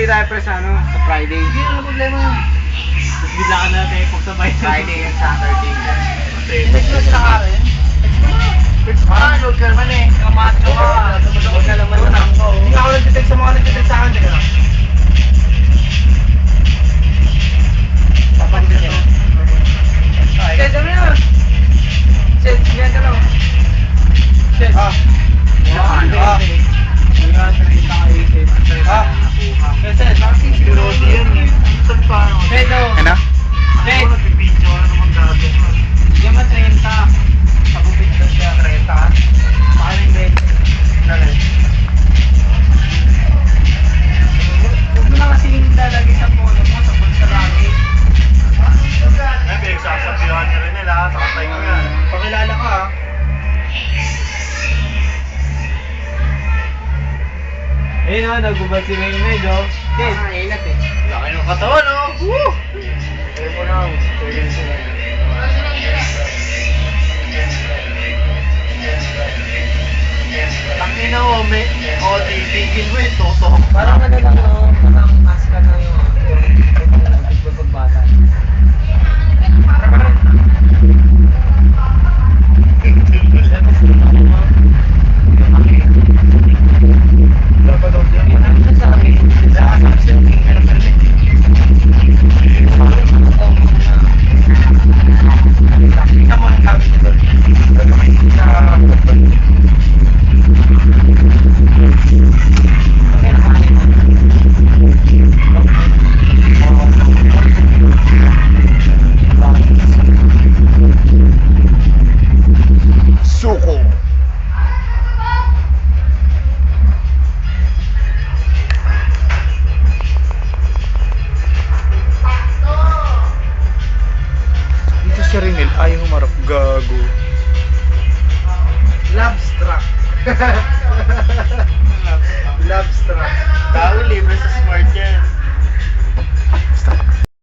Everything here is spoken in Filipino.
Umuwi tayo pre sa ano, sa Friday. Hindi na problema yun. Tapos bigla ka na tayo pagsabay. Friday and Saturday. Nag-load ka ka rin? Load ka naman eh. Kamahat ka ka. Huwag ka naman na. Hindi ako nag-detect sa mga nag-detect sa akin. Teka. Papansin niya. Shed, ano yan? Shed, yan ka lang. Shed. Shed, bakit siguro yan eh. Saan pa ako? Shed, oh. Ano? Shed. Nagbibidyo ka naman gato. Hindi mo 30. Pagupit na siya. 30. Paano yung 20? Ano? Huwag mo na kasi lalagay sa polo mo, sa bulsa lagi. Ay, pinagsasabihan niya rin nila. Sakatay ko yan. Pakilala ka ha. Ayun o, nagbubad si May medyo. Shed. Ingat eh. Laki ng katawan oh. Woo! Ayaw mo lang. Experience na yan. Tangina mo, may tigil mo eh, toto. Parang ano lang no, parang ask ka na yung pagbata. Suko. Dito si Rinel, ayaw humarap. Gago. Love struck.